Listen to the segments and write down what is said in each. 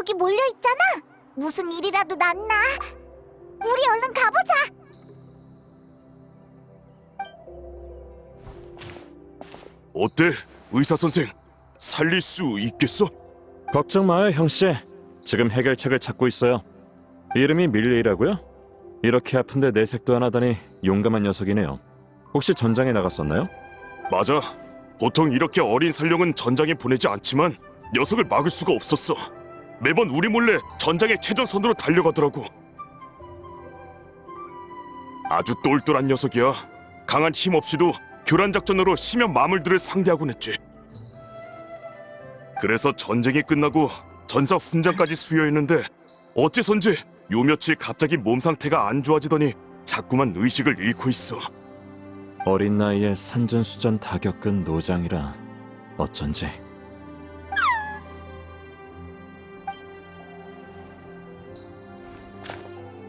저기 몰려있잖아. 무슨 일이라도 났나? 우리 얼른 가보자. 어때, 의사 선생? 살릴 수 있겠어? 걱정 마요, 형씨. 지금 해결책을 찾고 있어요. 이름이 밀레이라고요? 이렇게 아픈데 내색도 안 하다니 용감한 녀석이네요. 혹시 전장에 나갔었나요? 맞아. 보통 이렇게 어린 살령은 전장에 보내지 않지만 녀석을 막을 수가 없었어. 매번 우리 몰래 전장의 최전선으로 달려가더라고. 아주 똘똘한 녀석이야. 강한 힘 없이도 교란 작전으로 심연 마물들을 상대하곤 했지. 그래서 전쟁이 끝나고 전사 훈장까지 수여했는데 어째선지 요 며칠 갑자기 몸 상태가 안 좋아지더니 자꾸만 의식을 잃고 있어. 어린 나이에 산전수전 다 겪은 노장이라 어쩐지.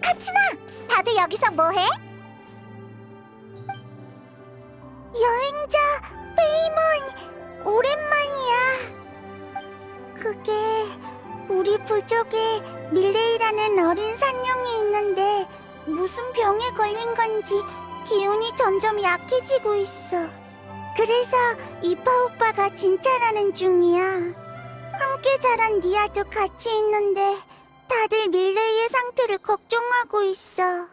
카츠나, 다들 여기서 뭐해? 여행자 페이몬, 오랜만이야. 그게 우리 부족에 밀레이라는 어린 산룡이 있는데 무슨 병에 걸린 건지 기운이 점점 약해지고 있어. 그래서 이파 오빠가 진찰하는 중이야. 함께 자란 니아도 같이 있는데 다들 밀레이의 상태를 걱정하고 있어.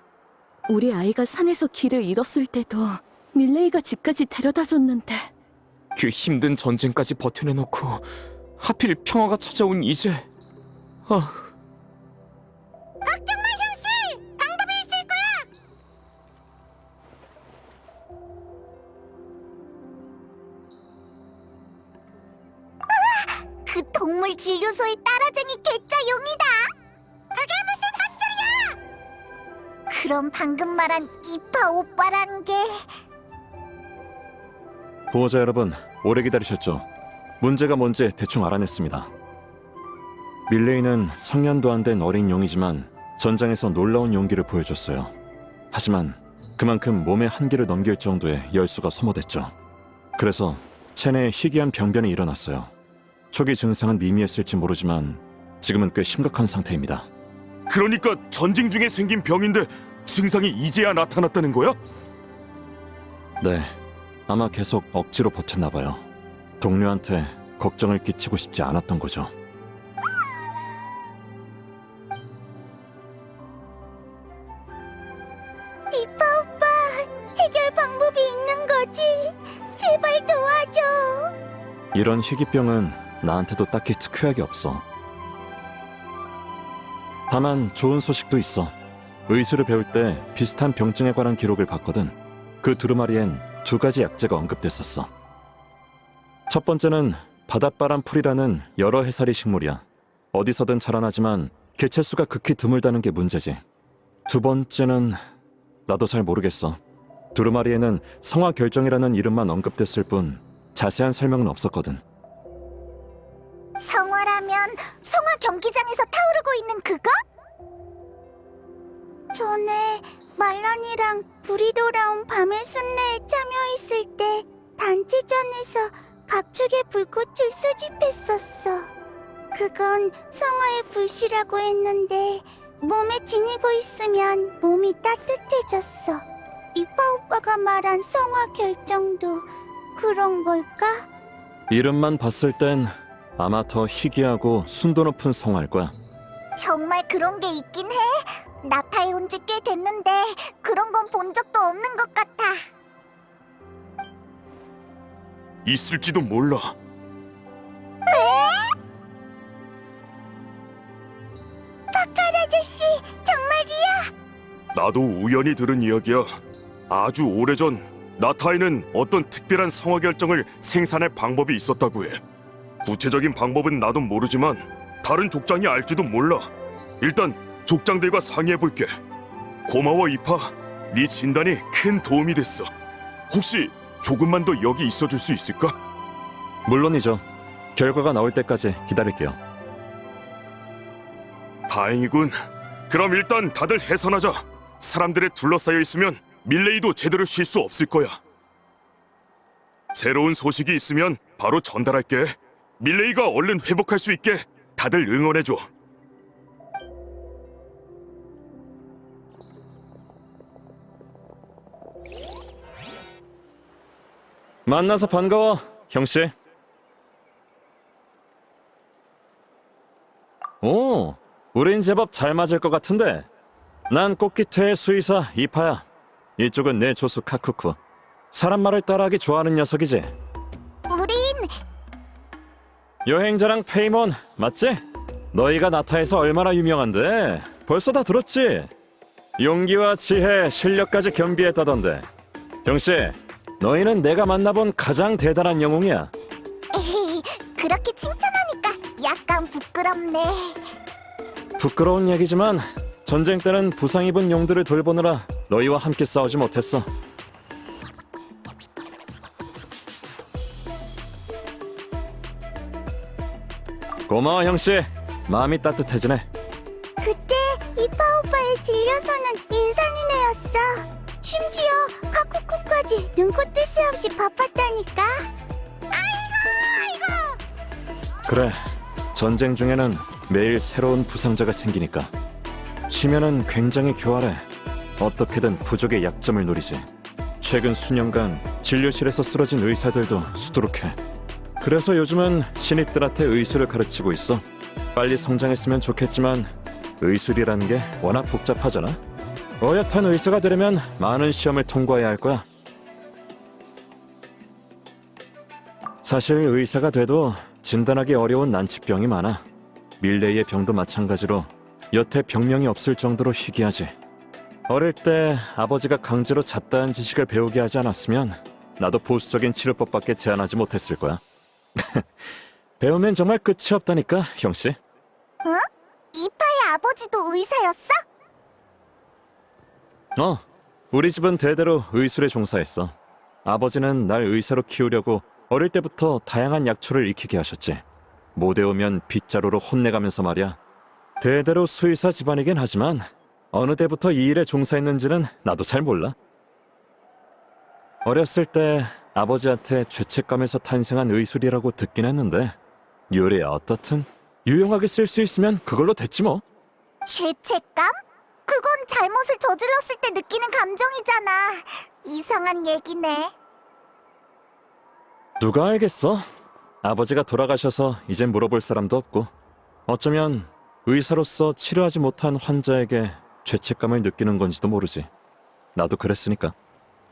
우리 아이가 산에서 길을 잃었을 때도 밀레이가 집까지 데려다 줬는데. 그 힘든 전쟁까지 버텨내놓고 하필 평화가 찾아온 이제. 걱정 마, 형씨! 방법이 있을 거야! 그 동물 진료소의 따라쟁이 개짜용이다! 그게 무슨 헛소리야! 그럼 방금 말한 이파 오빠란 게... 보호자 여러분, 오래 기다리셨죠? 문제가 뭔지 대충 알아냈습니다. 밀레이는 성년도 안 된 어린 용이지만 전장에서 놀라운 용기를 보여줬어요. 하지만 그만큼 몸의 한계를 넘길 정도의 열수가 소모됐죠. 그래서 체내에 희귀한 병변이 일어났어요. 초기 증상은 미미했을지 모르지만 지금은 꽤 심각한 상태입니다. 그러니까 전쟁 중에 생긴 병인데 증상이 이제야 나타났다는 거야? 네, 아마 계속 억지로 버텼나 봐요. 동료한테 걱정을 끼치고 싶지 않았던 거죠. 이파 오빠, 해결 방법이 있는 거지? 제발 도와줘! 이런 희귀병은 나한테도 딱히 특효약이 없어. 다만 좋은 소식도 있어. 의술을 배울 때 비슷한 병증에 관한 기록을 봤거든. 그 두루마리엔 두 가지 약재가 언급됐었어. 첫 번째는 바닷바람 풀이라는 여러 해살이 식물이야. 어디서든 자라나지만 개체수가 극히 드물다는 게 문제지. 두 번째는 나도 잘 모르겠어. 두루마리에는 성화결정이라는 이름만 언급됐을 뿐 자세한 설명은 없었거든. 성화라면 성화 경기장에서 타오르고 있는 그거? 전에 말란이랑 불이 돌아온 밤의 순례에 참여했을 때 단체전에서 각축의 불꽃을 수집했었어. 그건 성화의 불씨라고 했는데 몸에 지니고 있으면 몸이 따뜻해졌어. 이파 오빠가 말한 성화 결정도 그런 걸까? 이름만 봤을 땐 아마 더 희귀하고 순도 높은 성화일 거야. 정말 그런 게 있긴 해. 나타에 온 지 꽤 됐는데 그런 건 본 적도 없는 것 같아. 있을지도 몰라. 파칼 아저씨, 정말이야? 나도 우연히 들은 이야기야. 아주 오래전 나타에는 어떤 특별한 성화 결정을 생산할 방법이 있었다고 해. 구체적인 방법은 나도 모르지만 다른 족장이 알지도 몰라. 일단 족장들과 상의해볼게. 고마워 이파. 네 진단이 큰 도움이 됐어. 혹시 조금만 더 여기 있어줄 수 있을까? 물론이죠. 결과가 나올 때까지 기다릴게요. 다행이군. 그럼 일단 다들 해산하자. 사람들에 둘러싸여 있으면 밀레이도 제대로 쉴 수 없을 거야. 새로운 소식이 있으면 바로 전달할게. 밀레이가 얼른 회복할 수 있게 다들 응원해줘. 만나서 반가워, 형씨. 오, 우린 제법 잘 맞을 것 같은데. 난 꽃기태의 수의사 이파야. 이쪽은 내 조수 카쿠쿠. 사람 말을 따라하기 좋아하는 녀석이지. 우린 여행자랑 페이몬 맞지? 너희가 나타에서 얼마나 유명한데 벌써 다 들었지? 용기와 지혜, 실력까지 겸비했다던데. 형씨, 너희는 내가 만나본 가장 대단한 영웅이야. 에헤이, 그렇게 칭찬하니까 약간 부끄럽네. 부끄러운 얘기지만 전쟁 때는 부상 입은 용들을 돌보느라 너희와 함께 싸우지 못했어. 고마워 형씨, 마음이 따뜻해지네. 그때 이파 오빠에 질려서는 인산이네였어. 심지어 카쿠쿠까지 눈코 뜰 새 없이 바빴다니까. 그래, 전쟁 중에는 매일 새로운 부상자가 생기니까. 심연은 굉장히 교활해. 어떻게든 부족의 약점을 노리지. 최근 수년간 진료실에서 쓰러진 의사들도 수두룩해. 그래서 요즘은 신입들한테 의술을 가르치고 있어. 빨리 성장했으면 좋겠지만 의술이라는 게 워낙 복잡하잖아. 어엿한 의사가 되려면 많은 시험을 통과해야 할 거야. 사실 의사가 돼도 진단하기 어려운 난치병이 많아. 밀레이의 병도 마찬가지로 여태 병명이 없을 정도로 희귀하지. 어릴 때 아버지가 강제로 잡다한 지식을 배우게 하지 않았으면 나도 보수적인 치료법밖에 제안하지 못했을 거야. 배우면 정말 끝이 없다니까, 형씨. 이파의 아버지도 의사였어? 우리 집은 대대로 의술에 종사했어. 아버지는 날 의사로 키우려고 어릴 때부터 다양한 약초를 익히게 하셨지. 못 외우면 빗자루로 혼내가면서 말이야. 대대로 수의사 집안이긴 하지만 어느 때부터 이 일에 종사했는지는 나도 잘 몰라. 어렸을 때 아버지한테 죄책감에서 탄생한 의술이라고 듣긴 했는데 요리야 어떻든 유용하게 쓸 수 있으면 그걸로 됐지 뭐. 죄책감? 그건 잘못을 저질렀을 때 느끼는 감정이잖아. 이상한 얘기네. 누가 알겠어? 아버지가 돌아가셔서 이젠 물어볼 사람도 없고 어쩌면 의사로서 치료하지 못한 환자에게 죄책감을 느끼는 건지도 모르지. 나도 그랬으니까.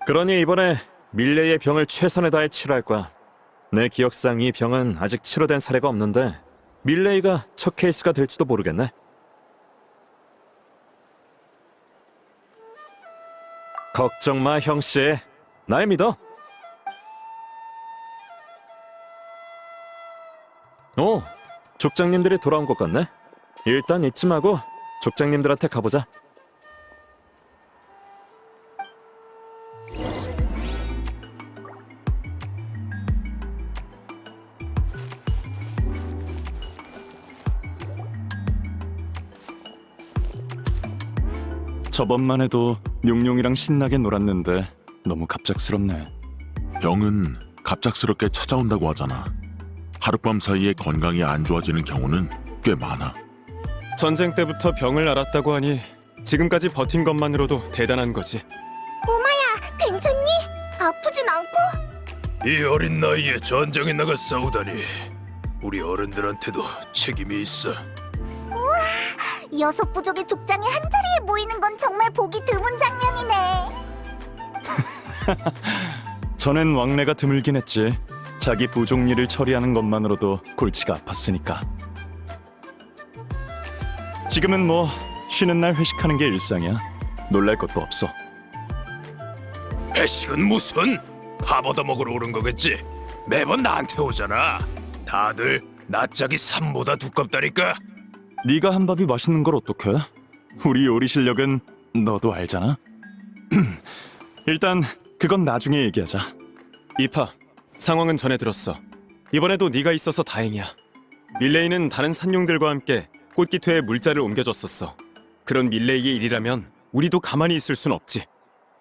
그러니 이번에 밀레이의 병을 최선을 다해 치료할 거야. 내 기억상 이 병은 아직 치료된 사례가 없는데 밀레이가 첫 케이스가 될지도 모르겠네. 걱정 마 형씨, 날 믿어. 오, 족장님들이 돌아온 것 같네. 일단 잊지 말고 족장님들한테 가보자. 저번만 해도 용용이랑 신나게 놀았는데 너무 갑작스럽네. 병은 갑작스럽게 찾아온다고 하잖아. 하룻밤 사이에 건강이 안 좋아지는 경우는 꽤 많아. 전쟁 때부터 병을 앓았다고 하니 지금까지 버틴 것만으로도 대단한 거지. 꼬마야, 괜찮니? 아프진 않고? 이 어린 나이에 전장에 나가 싸우다니 우리 어른들한테도 책임이 있어. 여섯 부족의 족장이 한 자리에 모이는 건 정말 보기 드문 장면이네. 전엔 왕래가 드물긴 했지. 자기 부족 일을 처리하는 것만으로도 골치가 아팠으니까. 지금은 뭐 쉬는 날 회식하는 게 일상이야. 놀랄 것도 없어. 회식은 무슨? 밥 얻어 먹으러 오는 거겠지? 매번 나한테 오잖아. 다들 나 짝이 산보다 두껍다니까. 네가 한 밥이 맛있는 걸 어떡해? 우리 요리 실력은 너도 알잖아. 일단 그건 나중에 얘기하자. 이파, 상황은 전해 들었어. 이번에도 네가 있어서 다행이야. 밀레이는 다른 산용들과 함께 꽃기토에 물자를 옮겨줬었어. 그런 밀레이의 일이라면 우리도 가만히 있을 순 없지.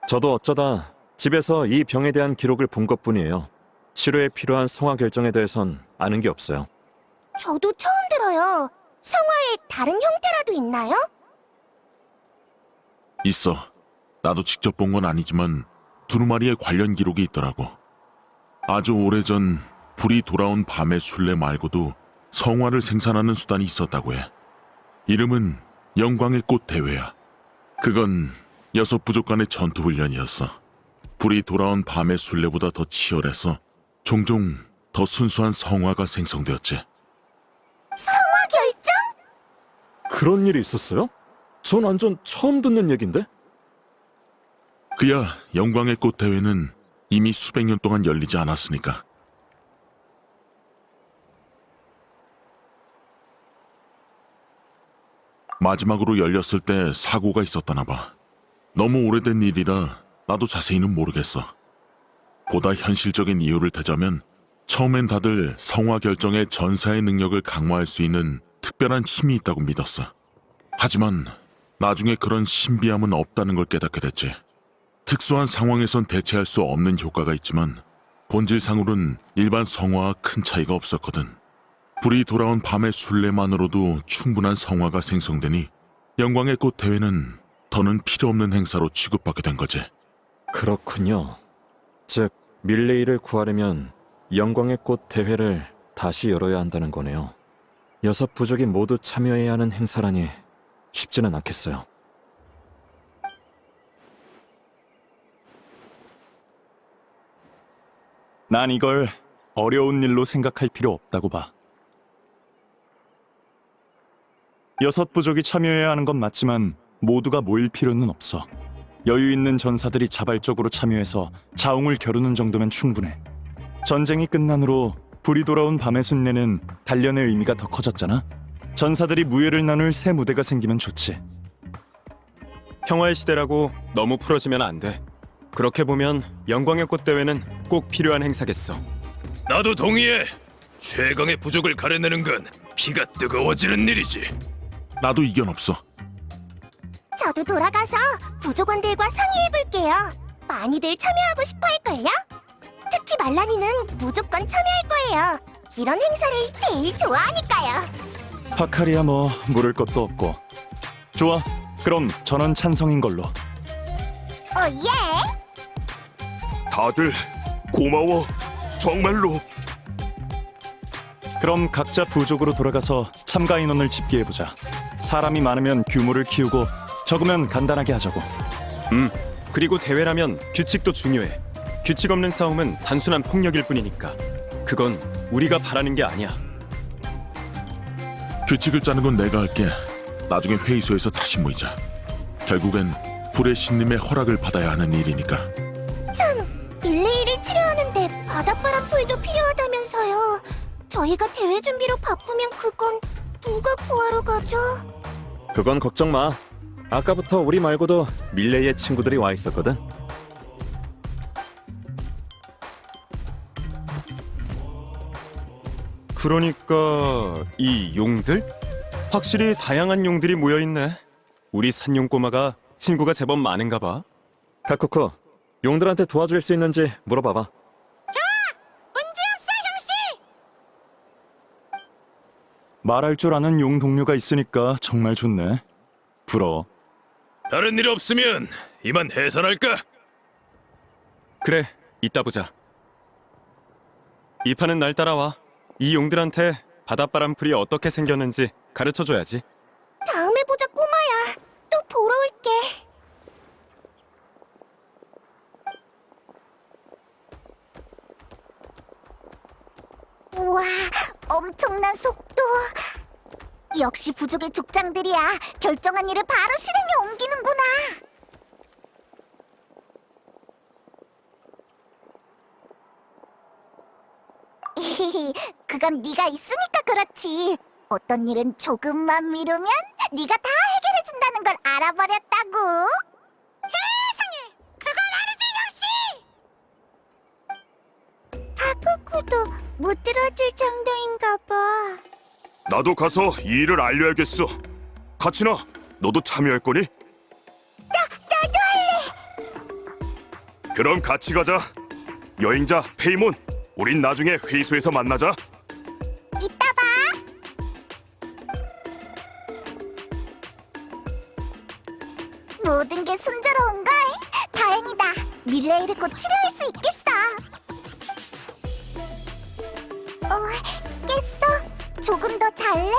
저도 어쩌다 집에서 이 병에 대한 기록을 본 것뿐이에요. 치료에 필요한 성화 결정에 대해선 아는 게 없어요. 저도 처음 들어요. 성화에 다른 형태라도 있나요? 있어. 나도 직접 본 건 아니지만 두루마리에 관련 기록이 있더라고. 아주 오래전 불이 돌아온 밤의 순례 말고도 성화를 생산하는 수단이 있었다고 해. 이름은 영광의 꽃 대회야. 그건 6 부족 간의 전투 훈련이었어. 불이 돌아온 밤의 순례보다 더 치열해서 종종 더 순수한 성화가 생성되었지. 성화 결정? 그런 일이 있었어요? 전 완전 처음 듣는 얘긴데? 그야 영광의 꽃 대회는 이미 수백 년 동안 열리지 않았으니까. 마지막으로 열렸을 때 사고가 있었다나 봐. 너무 오래된 일이라 나도 자세히는 모르겠어. 보다 현실적인 이유를 대자면 처음엔 다들 성화 결정에 전사의 능력을 강화할 수 있는 특별한 힘이 있다고 믿었어. 하지만 나중에 그런 신비함은 없다는 걸 깨닫게 됐지. 특수한 상황에선 대체할 수 없는 효과가 있지만 본질상으로는 일반 성화와 큰 차이가 없었거든. 불이 돌아온 밤의 순례만으로도 충분한 성화가 생성되니 영광의 꽃 대회는 더는 필요 없는 행사로 취급받게 된 거지. 그렇군요. 즉, 밀레이를 구하려면 영광의 꽃 대회를 다시 열어야 한다는 거네요. 6 부족이 모두 참여해야 하는 행사라니 쉽지는 않겠어요. 난 이걸 어려운 일로 생각할 필요 없다고 봐. 6 부족이 참여해야 하는 건 맞지만 모두가 모일 필요는 없어. 여유 있는 전사들이 자발적으로 참여해서 자웅을 겨루는 정도면 충분해. 전쟁이 끝난 후로 불이 돌아온 밤의 순례는 단련의 의미가 더 커졌잖아. 전사들이 무예를 나눌 새 무대가 생기면 좋지. 평화의 시대라고 너무 풀어지면 안 돼. 그렇게 보면 영광의 꽃 대회는 꼭 필요한 행사겠어. 나도 동의해. 최강의 부족을 가려내는 건 피가 뜨거워지는 일이지. 나도 이견 없어. 저도 돌아가서 부족원들과 상의해볼게요. 많이들 참여하고 싶어 할걸요? 특히 말란이는 무조건 참여할 거예요. 이런 행사를 제일 좋아하니까요. 파카리야 뭐 물을 것도 없고. 좋아, 그럼 전원 찬성인 걸로. 예? 다들 고마워. 정말로. 그럼 각자 부족으로 돌아가서 참가 인원을 집계해보자. 사람이 많으면 규모를 키우고 적으면 간단하게 하자고. 그리고 대회라면 규칙도 중요해. 규칙 없는 싸움은 단순한 폭력일 뿐이니까. 그건 우리가 바라는 게 아니야. 규칙을 짜는 건 내가 할게. 나중에 회의소에서 다시 모이자. 결국엔 불의 신님의 허락을 받아야 하는 일이니까. 밀레이를 치료하는데 바닷바람 풀도 필요하다면서요. 저희가 대회 준비로 바쁘면 그건 누가 구하러 가죠? 그건 걱정 마. 아까부터 우리 말고도 밀레이의 친구들이 와 있었거든. 그러니까 이 용들? 확실히 다양한 용들이 모여있네. 우리 산용 꼬마가 친구가 제법 많은가 봐. 카쿠쿠, 용들한테 도와줄 수 있는지 물어봐봐. 말할 줄 아는 용 동료가 있으니까 정말 좋네. 부러워. 다른 일 없으면 이만 해산할까? 그래, 이따 보자. 이 판은 날 따라와. 이 용들한테 바닷바람 풀이 어떻게 생겼는지 가르쳐줘야지. 다음에 보자 꼬마야. 또 보러 올게. 우와, 엄청난 속도. 역시 부족의 족장들이야. 결정한 일을 바로 실행에 옮기는구나. 그건 네가 있으니까 그렇지. 어떤 일은 조금만 미루면 네가 다 해결해준다는 걸 알아버렸다고. 세상에, 그건 아니지 역시. 하쿠쿠도 못 들어줄 정도인가 봐. 나도 가서 이 일을 알려야겠어. 카치나, 너도 참여할 거니? 나도 할래. 그럼 같이 가자. 여행자 페이몬, 우린 나중에 회의소에서 만나자. 이따 봐. 모든 게 순조로운걸. 다행이다. 밀레이를 곧 치료할 수 있겠어. 깼어? 조금 더 잘래?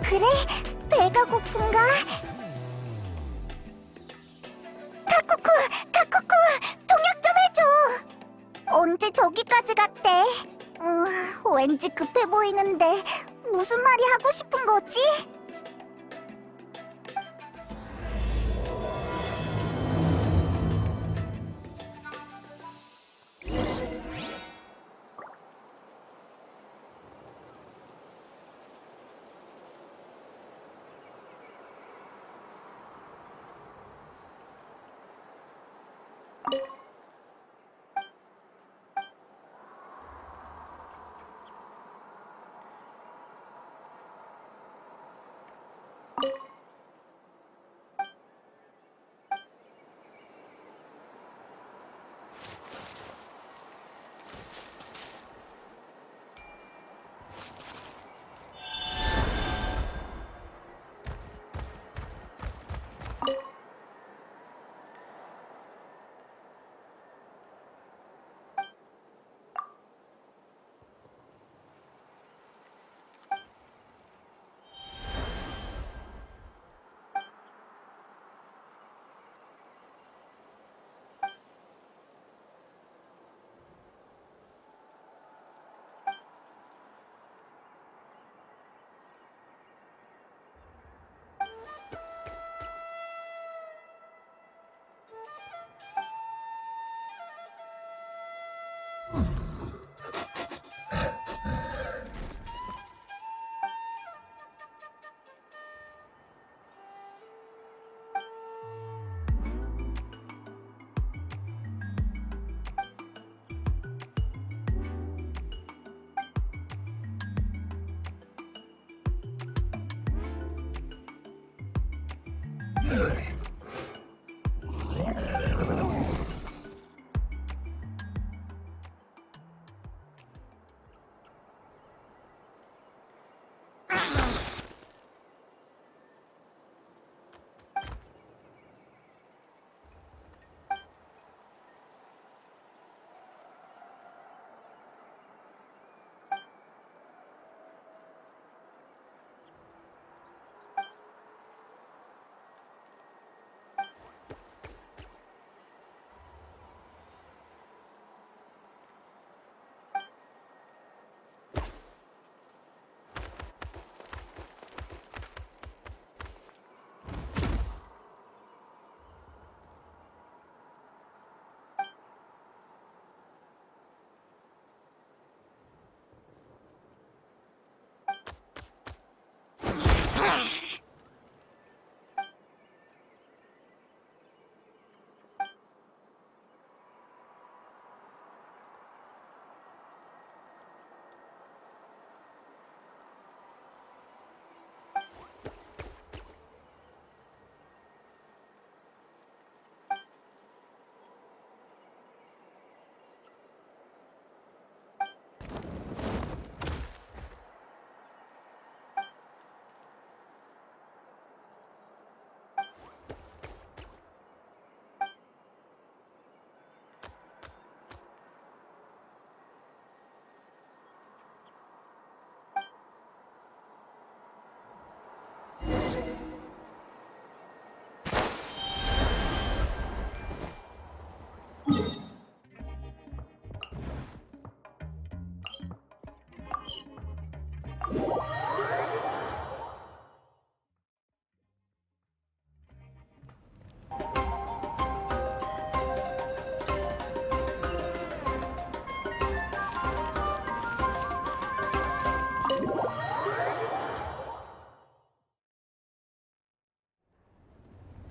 그래? 배가 고픈가? 카쿠쿠, 통역 좀 해줘. 언제 저기까지 갔대? 왠지 급해 보이는데 무슨 말이 하고 싶은 거지?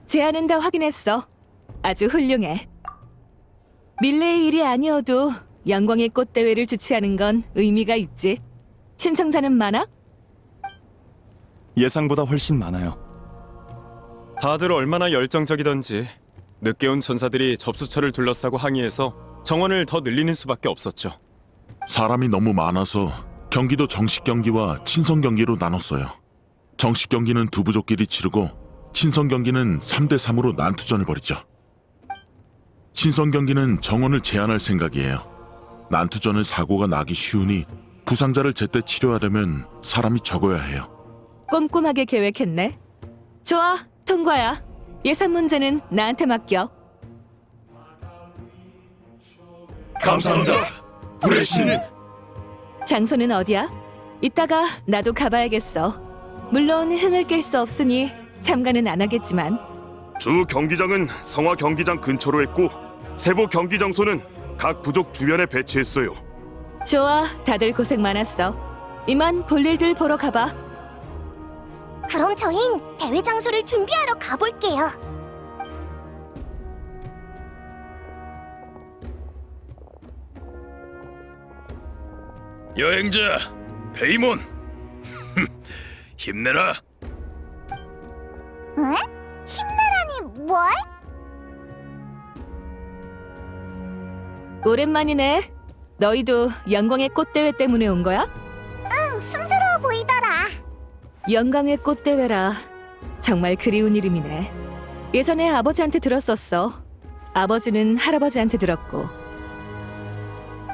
제안은 다 확인했어. 아주 훌륭해. 밀레의 일이 아니어도 영광의 꽃 대회를 주최하는 건 의미가 있지. 신청자는 많아? 예상보다 훨씬 많아요. 다들 얼마나 열정적이던지. 늦게 온 전사들이 접수처를 둘러싸고 항의해서 정원을 더 늘리는 수밖에 없었죠. 사람이 너무 많아서 경기도 정식 경기와 친선 경기로 나눴어요. 정식 경기는 두 부족끼리 치르고 친선 경기는 3대 3으로 난투전을 벌이죠. 친선 경기는 정원을 제한할 생각이에요. 난투전은 사고가 나기 쉬우니 부상자를 제때 치료하려면 사람이 적어야 해요. 꼼꼼하게 계획했네. 좋아, 통과야. 예산 문제는 나한테 맡겨. 감사합니다. 불의 신. 장소는 어디야? 이따가 나도 가봐야겠어. 물론 흥을 깰 수 없으니 참가는 안 하겠지만. 주 경기장은 성화 경기장 근처로 했고 세부 경기 장소는 각 부족 주변에 배치했어요. 좋아, 다들 고생 많았어. 이만 볼 일들 보러 가봐. 그럼 저흰 대회 장소를 준비하러 가볼게요. 여행자 페이몬, 힘내라. 응? 힘내라니 뭘? 오랜만이네. 너희도 영광의 꽃대회 때문에 온 거야? 응, 순조로워 보이더라. 영광의 꽃대회라. 정말 그리운 이름이네. 예전에 아버지한테 들었었어. 아버지는 할아버지한테 들었고.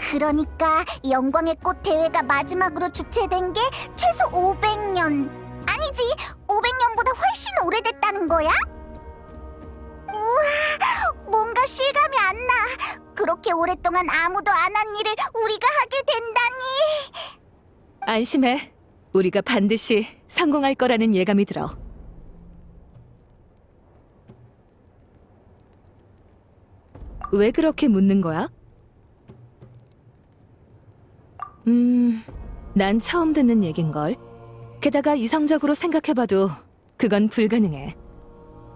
그러니까 영광의 꽃 대회가 마지막으로 주최된 게 최소 500년. 아니지, 500년보다 훨씬 오래됐다는 거야? 우와, 뭔가 실감이 안 나. 그렇게 오랫동안 아무도 안 한 일을 우리가 하게 된다니. 안심해. 우리가 반드시 성공할 거라는 예감이 들어. 왜 그렇게 묻는 거야? 난 처음 듣는 얘긴걸. 게다가 이성적으로 생각해봐도 그건 불가능해.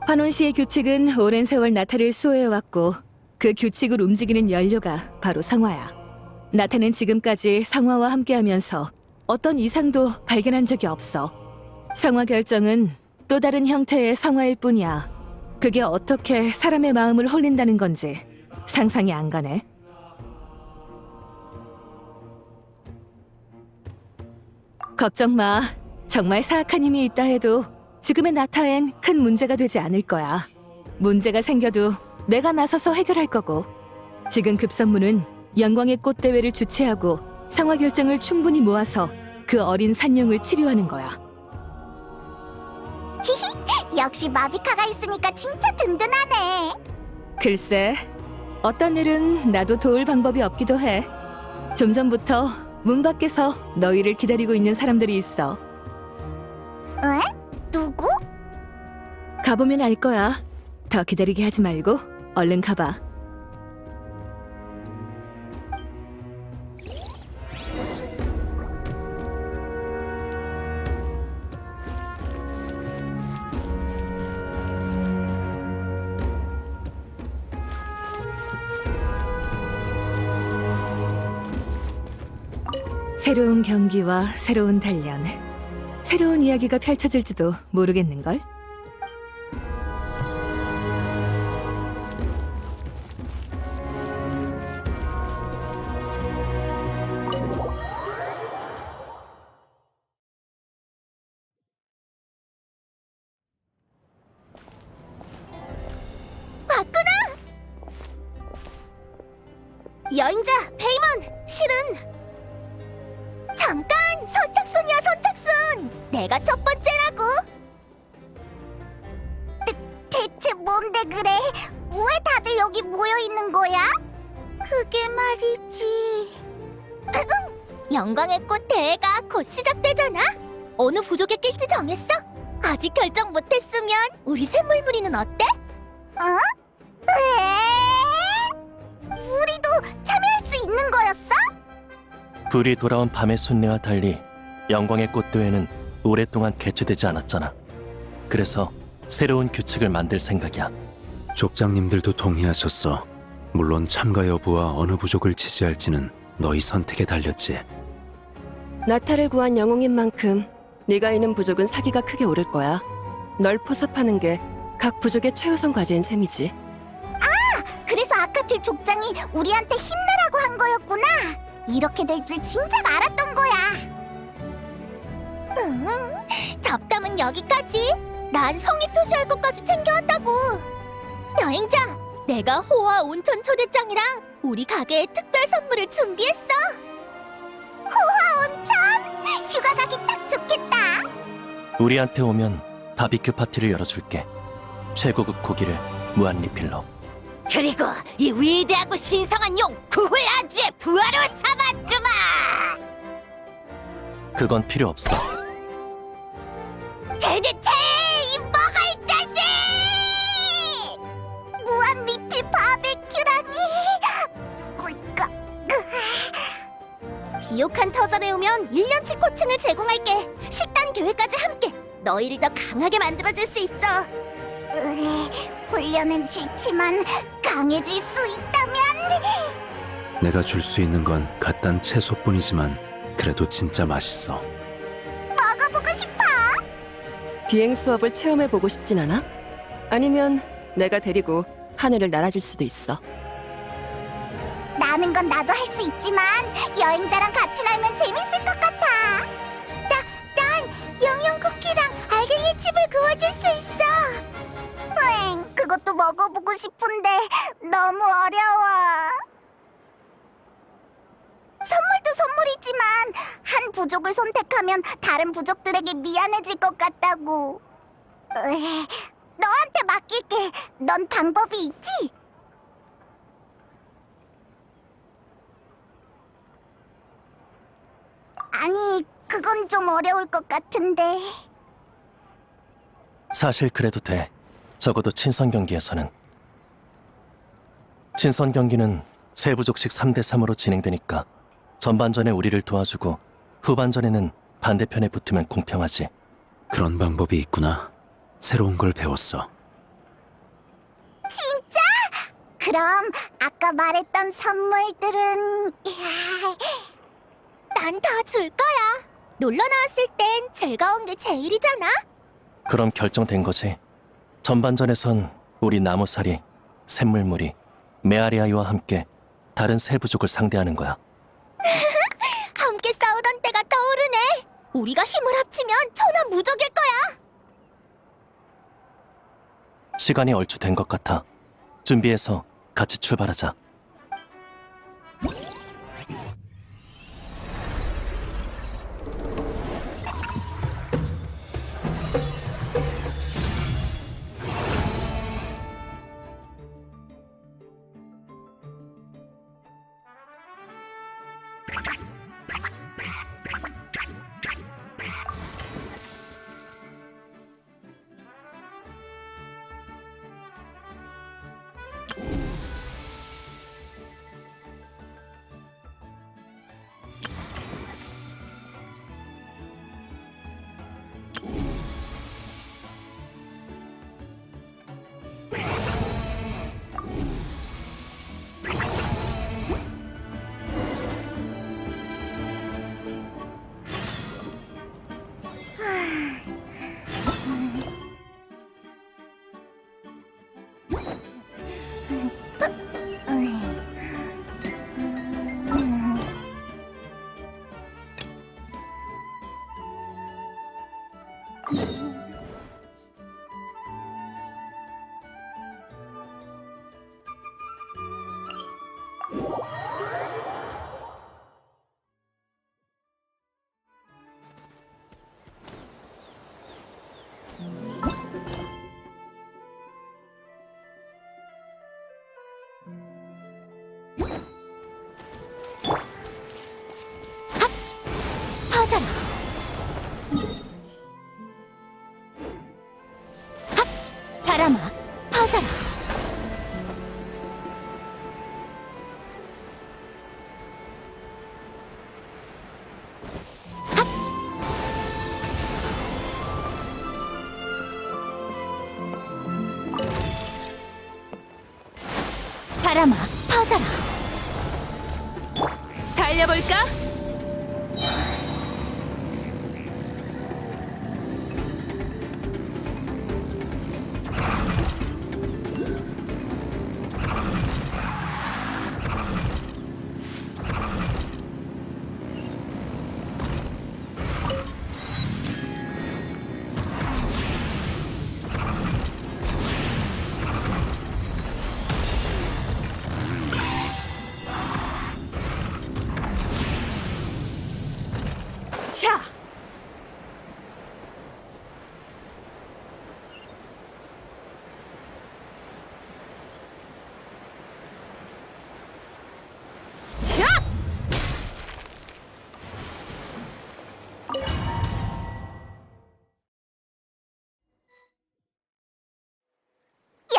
환원시의 규칙은 오랜 세월 나타를 수호해왔고 그 규칙을 움직이는 연료가 바로 성화야. 나타는 지금까지 성화와 함께하면서 어떤 이상도 발견한 적이 없어. 성화 결정은 또 다른 형태의 성화일 뿐이야. 그게 어떻게 사람의 마음을 홀린다는 건지 상상이 안 가네. 걱정 마. 정말 사악한 힘이 있다 해도 지금의 나타엔 큰 문제가 되지 않을 거야. 문제가 생겨도 내가 나서서 해결할 거고. 지금 급선무는 영광의 꽃대회를 주최하고 성화 결정을 충분히 모아서 그 어린 산룡을 치료하는 거야. 역시 마비카가 있으니까 진짜 든든하네. 글쎄, 어떤 일은 나도 도울 방법이 없기도 해. 좀 전부터 문 밖에서 너희를 기다리고 있는 사람들이 있어. 응? 누구? 가보면 알 거야. 더 기다리게 하지 말고 얼른 가봐. 새로운 경기와 새로운 단련, 새로운 이야기가 펼쳐질지도 모르겠는걸? 봤구나! 여행자, 페이몬! 실은... 잠깐! 선착순이야, 선착순! 내가 첫 번째라고! 대체 뭔데 그래? 왜 다들 여기 모여있는 거야? 그게 말이지... 영광의 꽃 대회가 곧 시작되잖아? 어느 부족에 낄지 정했어? 아직 결정 못했으면 우리 샘물무리는 어때? 어? 왜? 우리도 참여할 수 있는 거였어? 불이 돌아온 밤의 순례와 달리 영광의 꽃대회는 오랫동안 개최되지 않았잖아. 그래서 새로운 규칙을 만들 생각이야. 족장님들도 동의하셨어. 물론 참가 여부와 어느 부족을 지지할지는 너희 선택에 달렸지. 나타를 구한 영웅인 만큼 네가 있는 부족은 사기가 크게 오를 거야. 널 포섭하는 게 각 부족의 최우선 과제인 셈이지. 그래서 아카틀 족장이 우리한테 힘내라고 한 거였구나. 이렇게 될 줄 진작 알았던 거야. 잡담은 여기까지. 난 성의 표시할 것까지 챙겨왔다고. 여행자, 내가 호화 온천 초대장이랑 우리 가게에 특별 선물을 준비했어. 호화 온천? 휴가 가기 딱 좋겠다. 우리한테 오면 바비큐 파티를 열어줄게. 최고급 고기를 무한 리필로. 그리고 이 위대하고 신성한 용 구훌 아지의 부하로 삼아주마. 그건 필요 없어. 대체 이 뭐가 이 자식! 무한 리필 바베큐라니. 꿀꺽. 비옥한 터전에 오면 1년치 코칭을 제공할게. 식단 계획까지 함께 너희를 더 강하게 만들어줄 수 있어. 훈련은 싫지만 강해질 수 있다면. 내가 줄 수 있는 건 갓단 채소뿐이지만 그래도 진짜 맛있어. 먹어보고 싶어. 비행 수업을 체험해보고 싶진 않아? 아니면 내가 데리고 하늘을 날아줄 수도 있어. 나는 건 나도 할 수 있지만 여행자랑 같이 날면 재밌을 것 같아. 난 영영 쿠키랑 알갱이 칩을 구워줄 수 있어. 그것도 먹어보고 싶은데 너무 어려워. 선물도 선물이지만 한 부족을 선택하면 다른 부족들에게 미안해질 것 같다고. 너한테 맡길게. 넌 방법이 있지? 아니, 그건 좀 어려울 것 같은데. 사실 그래도 돼. 적어도 친선 경기에서는. 친선 경기는 세 부족씩 3대3으로 진행되니까 전반전에 우리를 도와주고 후반전에는 반대편에 붙으면 공평하지. 그런 방법이 있구나. 새로운 걸 배웠어. 진짜? 그럼 아까 말했던 선물들은 난 다 줄 거야. 놀러 나왔을 땐 즐거운 게 제일이잖아. 그럼 결정된 거지. 전반전에선 우리 나무살이, 샘물무리, 메아리아이와 함께 다른 세 부족을 상대하는 거야. 함께 싸우던 때가 떠오르네. 우리가 힘을 합치면 천하무적일 거야. 시간이 얼추 된 것 같아. 준비해서 같이 출발하자. 퍼져라. 바람아, 퍼져라. 바람아, 퍼져라. 달려볼까?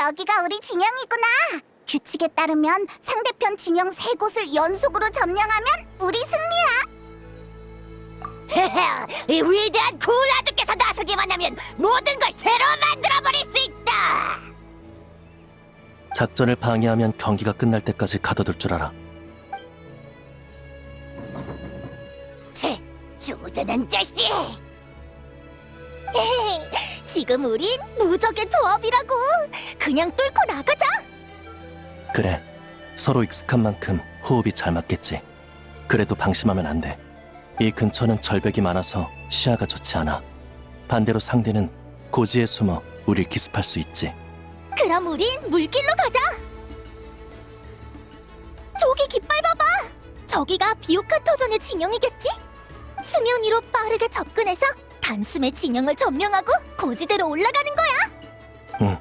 여기가 우리 진영이구나. 규칙에 따르면 상대편 진영 3곳을 연속으로 점령하면 우리 승리야. 이 위대한 구라주께서 나서기만 하면 모든 걸 새로 만들어버릴 수 있다. 작전을 방해하면 경기가 끝날 때까지 가둬둘 줄 알아. 치, 주제는 자식. 지금 우린 무적의 조합이라고. 그냥 뚫고 나가자. 그래, 서로 익숙한 만큼 호흡이 잘 맞겠지. 그래도 방심하면 안 돼. 이 근처는 절벽이 많아서 시야가 좋지 않아. 반대로 상대는 고지에 숨어 우릴 기습할 수 있지. 그럼 우린 물길로 가자. 저기 깃발 봐봐. 저기가 비옥한 터전의 진영이겠지? 수면 위로 빠르게 접근해서 단숨에 진영을 점령하고 고지대로 올라가는 거야. 응,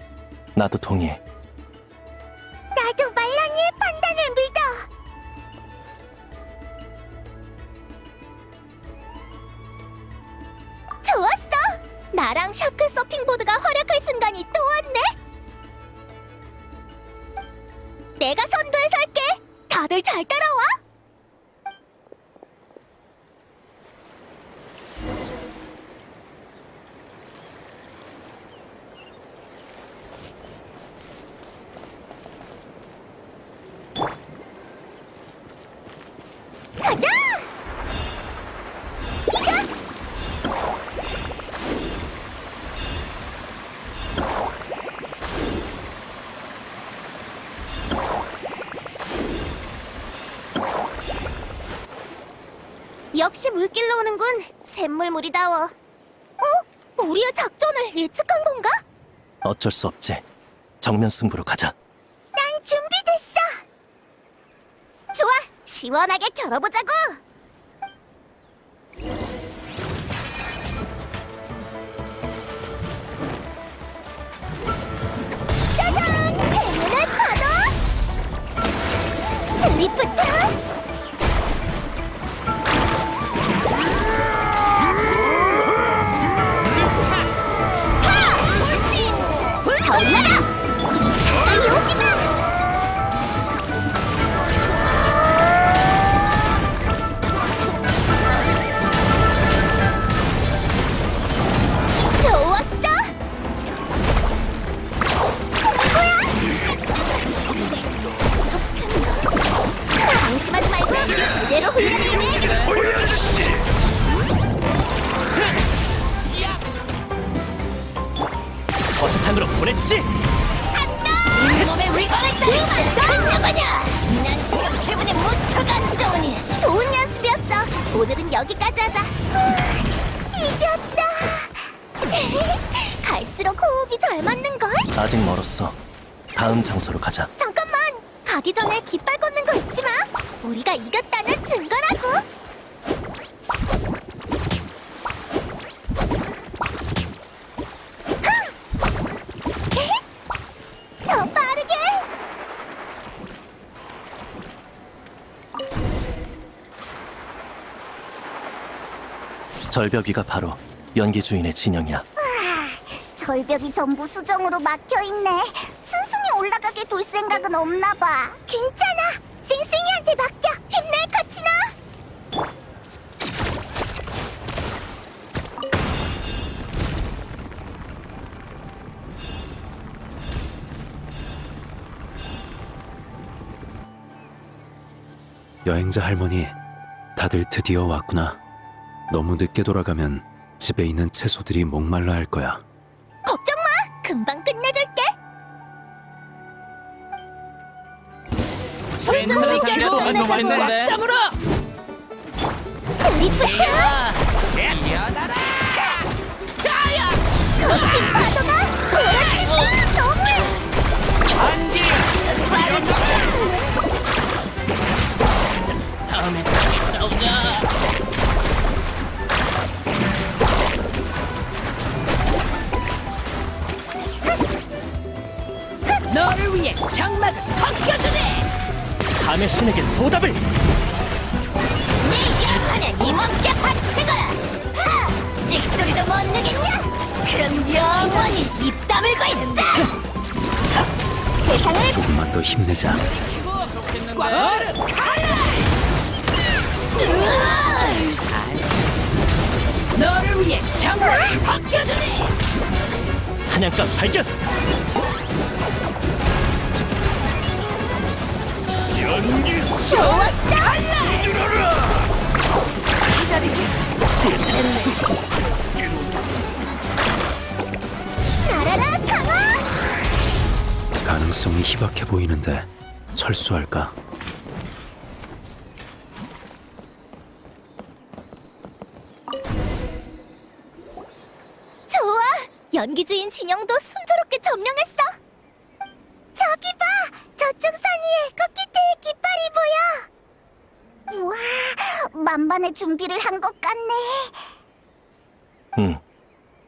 나도 동의해. 나도 말랑이의 판단을 믿어. 좋았어. 나랑 샤크 서핑보드가 활약할 순간이 또 왔네. 내가 선두에 설게. 다들 잘 따라와. 가자! 이자! 역시 물길로 오는군. 샘물물이다워. 우리의 작전을 예측한 건가? 어쩔 수 없지. 정면 승부로 가자. 난 준비됐어. 좋아, 시원하게 겨뤄보자고. 짜잔! 행운의 파도! 드리프트! 더 올라라! 가까이 오지마! 좋았어! 친구야! 방심하지 말고 제대로 훈련을 해! 저세상으로 보내주지! 몸에 위반을 따르면 누구냐? 난 지금 기분이 무척 안 좋으니 좋은 연습이었어. 오늘은 여기까지 하자. 이겼다. 갈수록 호흡이 잘 맞는걸? 아직 멀었어. 다음 장소로 가자. 잠깐만. 가기 전에 깃발 꽂는 거 잊지 마. 우리가 이겼다는 증거라고. 더 빠르게. 절벽 위가 바로 연기 주인의 진영이야. 절벽이 전부 수정으로 막혀있네. 순순히 올라가게 돌 생각은 없나봐. 괜찮아. 쌩쌩이한테 맡겨. 힘내, 카치나. 여행자 할머니, 다들 드디어 왔구나. 너무 늦게 돌아가면 집에 있는 채소들이 목말라 할 거야. 걱정 마. 금방 끝내줄게. 드리프트. 거친 파도가 몰아친다. 너무해. 너를 위해 장막을 벗겨주네. 밤의 신에게 보답을! 네 영혼을 이 몸께 바치거라. 찍소리도 못 내겠냐? 그럼 영원히 입 다물고 있어. 세상을 조금만 더 힘내자. 너를 위해 정말을 바뀌어주니. 사냥감 발견! 좋았어. 날아라 상어. 가능성이 희박해 보이는데 철수할까? 좋아. 연기주인 진영도 순조롭게 점령했어. 저기 봐. 저쪽 산 위에 꽃기태의 깃발이 보여. 우와, 만반의 준비를 한 것 같네.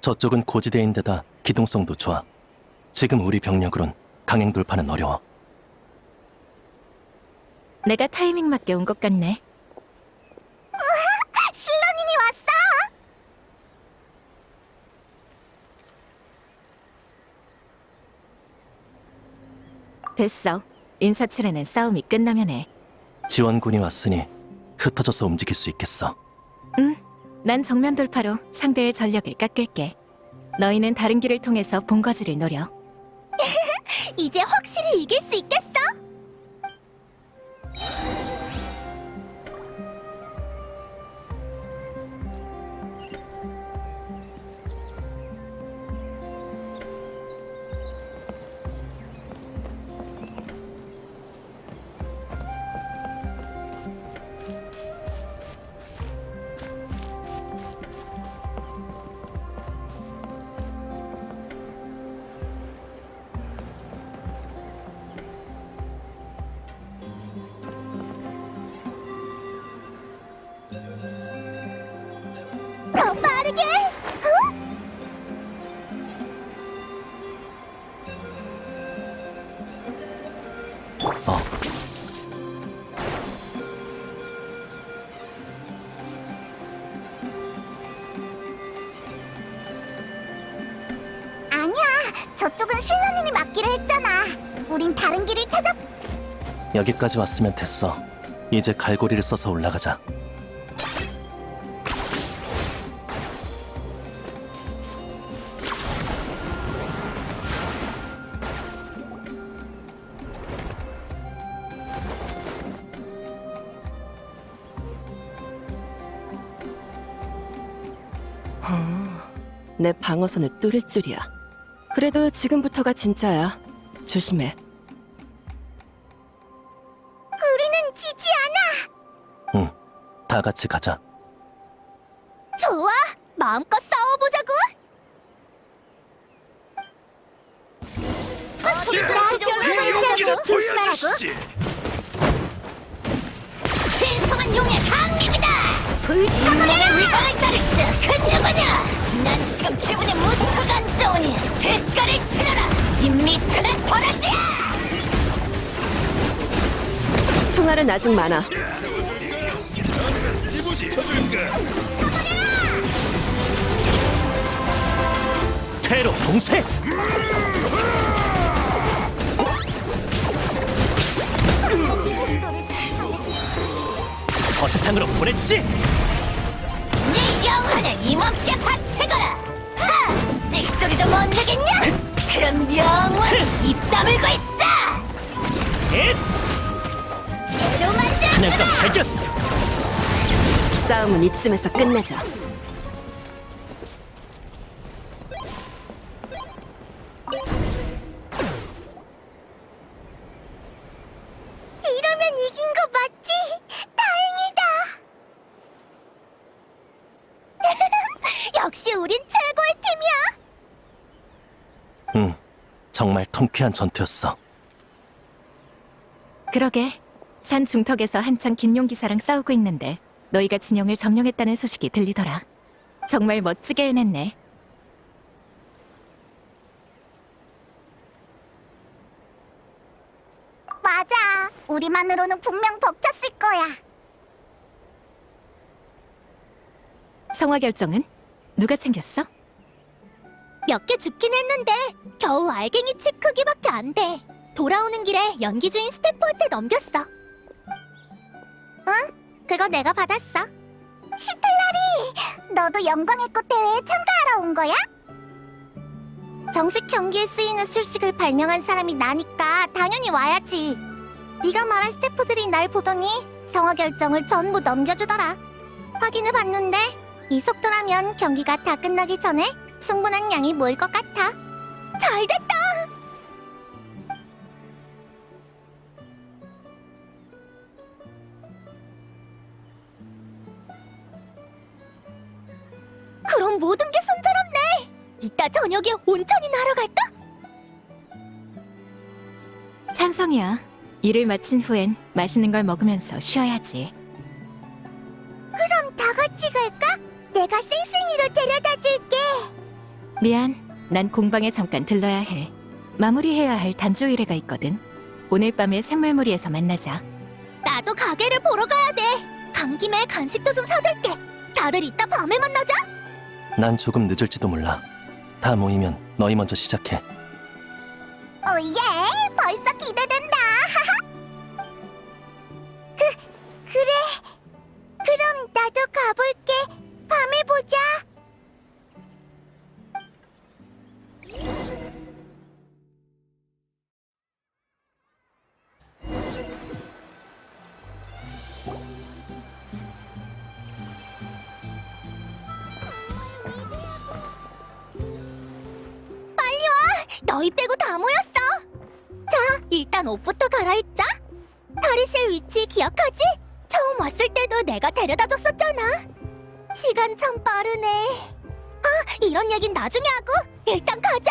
저쪽은 고지대인데다 기동성도 좋아. 지금 우리 병력으론 강행 돌파는 어려워. 내가 타이밍 맞게 온 것 같네. 실론인이 왔어. 됐어. 인사치레는 싸움이 끝나면 해. 지원군이 왔으니 흩어져서 움직일 수 있겠어. 난 정면 돌파로 상대의 전력을 깎을게. 너희는 다른 길을 통해서 본거지를 노려. 이제 확실히 이길 수 있겠어. 더 빠르게. 아니야. 저쪽은 실론인이 맡기로 했잖아. 우린 다른 길을 찾아. 여기까지 왔으면 됐어. 이제 갈고리를 써서 올라가자. 내 방어선을 뚫을 줄이야. 그래도 지금부터가 진짜야. 조심해. 우리는 지지 않아. 다 같이 가자. 좋아. 마음껏 싸워보자고. 조심하라고. 신성한 용의 강림이다. 불타버리는 위광을 따를 자큰 누구냐. 난 지금 기분에 무척 안 좋으니 대가를 치러라. 이 미천한 버러지야. 총알은 아직 많아. 퇴로 동세! 저 세상으로 보내주지! 네 영혼을 이몸께 바치거라. 하! 찍소리도 못 내겠냐? 그럼 영원 입 다물고 있어. 제로 만들어주마. 사냥감 발견! 싸움은 이쯤에서 끝내자. 이러면 이긴 거 맞지? 다행이다. 역시 우린 최고의 팀이야. 정말 통쾌한 전투였어. 그러게. 산 중턱에서 한창 긴용기사랑 싸우고 있는데 너희가 진영을 점령했다는 소식이 들리더라. 정말 멋지게 해냈네. 맞아. 우리만으로는 분명 벅찼을 거야. 성화 결정은 누가 챙겼어? 몇 개 죽긴 했는데 겨우 알갱이 칩 크기밖에 안 돼. 돌아오는 길에 연기 주인 스태프한테 넘겼어. 응? 그거 내가 받았어. 시틀라리, 너도 영광의 꽃 대회에 참가하러 온 거야? 정식 경기에 쓰이는 술식을 발명한 사람이 나니까 당연히 와야지. 네가 말한 스태프들이 날 보더니 성화 결정을 전부 넘겨주더라. 확인해봤는데 이 속도라면 경기가 다 끝나기 전에 충분한 양이 모일 것 같아. 잘됐다! 그럼 모든 게 순조롭네. 이따 저녁에 온천이나 하러 갈까? 찬성이야. 일을 마친 후엔 맛있는 걸 먹으면서 쉬어야지. 그럼 다 같이 갈까? 내가 쌩쌩이로 데려다 줄게. 미안, 난 공방에 잠깐 들러야 해. 마무리해야 할 단조 일회가 있거든. 오늘 밤에 샘물무리에서 만나자. 나도 가게를 보러 가야 돼. 간 김에 간식도 좀 사둘게. 다들 이따 밤에 만나자. 난 조금 늦을지도 몰라. 다 모이면 너희 먼저 시작해. 오예, 벌써 기대된다. 그래. 그럼 나도 가볼게. 밤에 보자. 빨리 와. 너희 빼고 다 모였어. 자, 일단 옷부터 갈아입자. 탈의실 위치 기억하지? 처음 왔을 때도 내가 데려다 줬었잖아. 시간 참 빠르네. 아, 이런 얘긴 나중에 하고 일단 가자.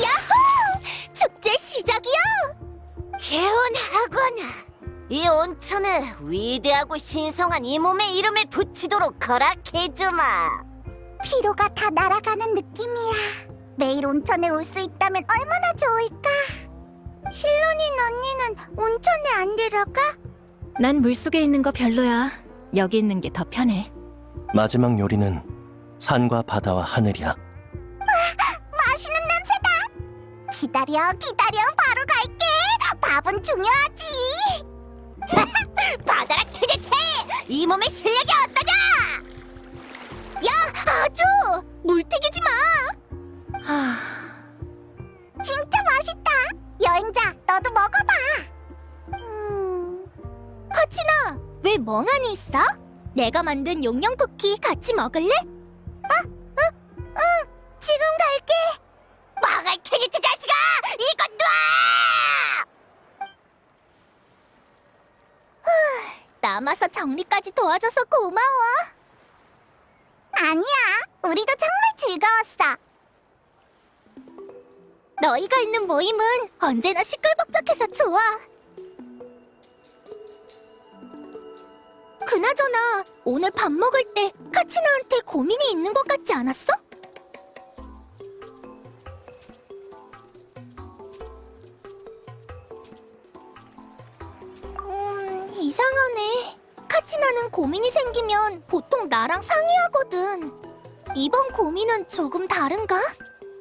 야호! 축제 시작이야. 개운하구나. 이 온천에 위대하고 신성한 이 몸의 이름을 붙이도록 허락해주마. 피로가 다 날아가는 느낌이야. 매일 온천에 올 수 있다면 얼마나 좋을까. 실론인 언니는 온천에 안 들어가? 난 물속에 있는 거 별로야. 여기 있는 게 더 편해. 마지막 요리는 산과 바다와 하늘이야. 맛있는 냄새다. 기다려. 바로 갈게. 밥은 중요하지. 바다랑 도대체 이 몸의 실력이 어떠냐? 야, 아주 물 튀기지 마. 진짜 맛있다. 여행자, 너도 먹어봐. 하치나, 왜 멍하니 있어? 내가 만든 용령 쿠키 같이 먹을래? 응, 지금 갈게. 망할 테니 두 자식아, 이것 놔! 남아서 정리까지 도와줘서 고마워. 아니야, 우리도 정말 즐거웠어. 너희가 있는 모임은 언제나 시끌벅적해서 좋아. 그나저나 오늘 밥 먹을 때 카치나한테 고민이 있는 것 같지 않았어? 이상하네. 카치나는 고민이 생기면 보통 나랑 상의하거든. 이번 고민은 조금 다른가?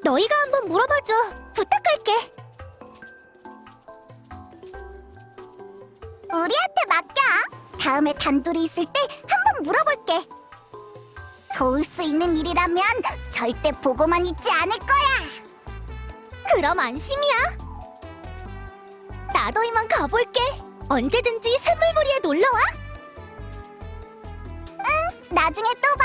너희가 한번 물어봐줘. 부탁할게. 우리한테 맡겨. 다음에 단둘이 있을 때 한번 물어볼게. 도울 수 있는 일이라면 절대 보고만 있지 않을 거야. 그럼 안심이야. 나도 이만 가볼게. 언제든지 샘물무리에 놀러와. 응, 나중에 또 봐.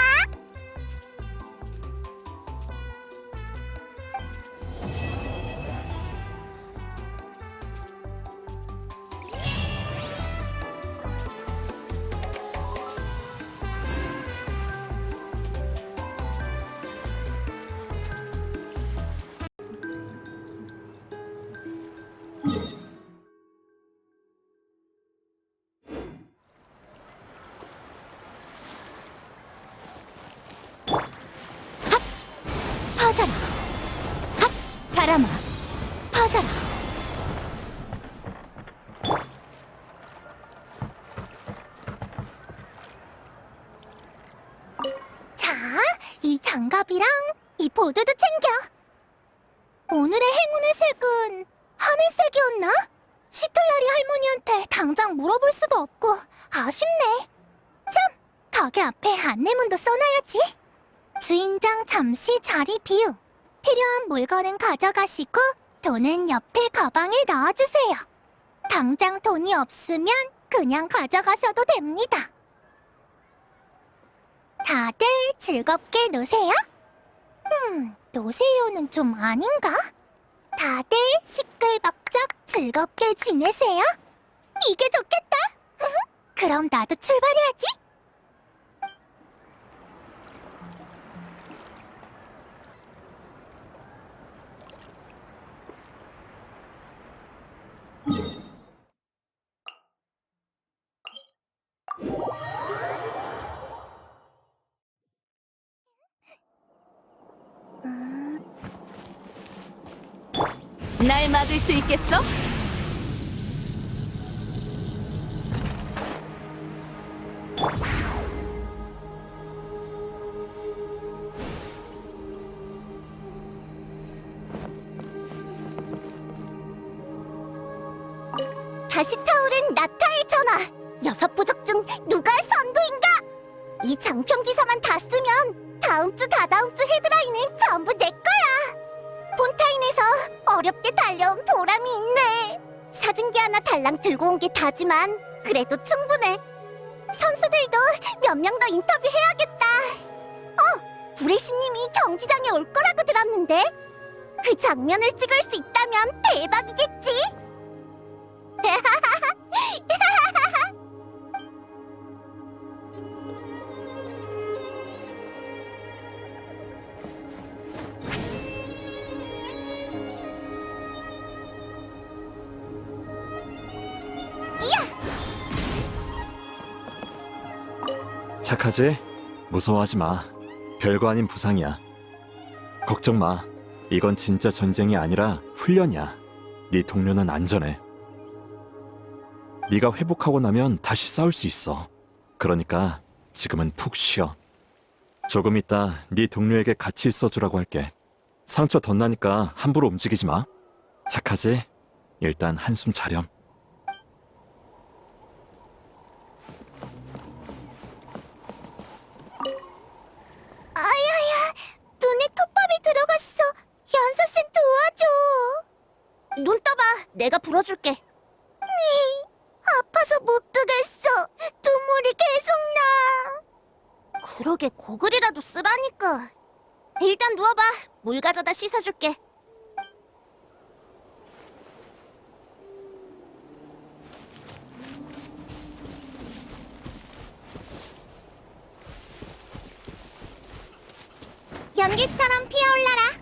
퍼져라. 핫! 바람아, 퍼져라. 자, 이 장갑이랑 이 보드도 챙겨. 오늘의 행운의 색은 하늘색이었나? 시틀라리 할머니한테 당장 물어볼 수도 없고 아쉽네. 참, 가게 앞에 안내문도 써놔야지. 주인장 잠시 자리 비움. 필요한 물건은 가져가시고 돈은 옆에 가방에 넣어주세요. 당장 돈이 없으면 그냥 가져가셔도 됩니다. 다들 즐겁게 노세요? 노세요는 좀 아닌가? 다들 시끌벅적 즐겁게 지내세요? 이게 좋겠다! 그럼 나도 출발해야지! 날 막을 수 있겠어? 다시 타오른 나타의 전화. 6부족 중 누가 선두인가? 이 장평기사만 다 쓰면 다음 주 다다음 주 헤드라인은 전부 내 거야. 본타인에서 어렵게 달려온 보람이 있네. 사진기 하나 달랑 들고 온 게 다지만 그래도 충분해. 선수들도 몇 명 더 인터뷰해야겠다. 구레시님이 경기장에 올 거라고 들었는데 그 장면을 찍을 수 있다면 대박이겠지? 착하지? 무서워하지 마. 별거 아닌 부상이야. 걱정 마. 이건 진짜 전쟁이 아니라 훈련이야. 네 동료는 안전해. 네가 회복하고 나면 다시 싸울 수 있어. 그러니까 지금은 푹 쉬어. 조금 있다 네 동료에게 같이 있어주라고 할게. 상처 덧나니까 함부로 움직이지 마. 착하지? 일단 한숨 자렴. 아야야, 눈에 톱밥이 들어갔어. 연서쌤 도와줘. 눈 떠봐, 내가 불어줄게. 아파서 못 뜨겠어. 눈물이 계속 나. 그러게 고글이라도 쓰라니까. 일단 누워봐, 물 가져다 씻어줄게. 연기처럼 피어올라라.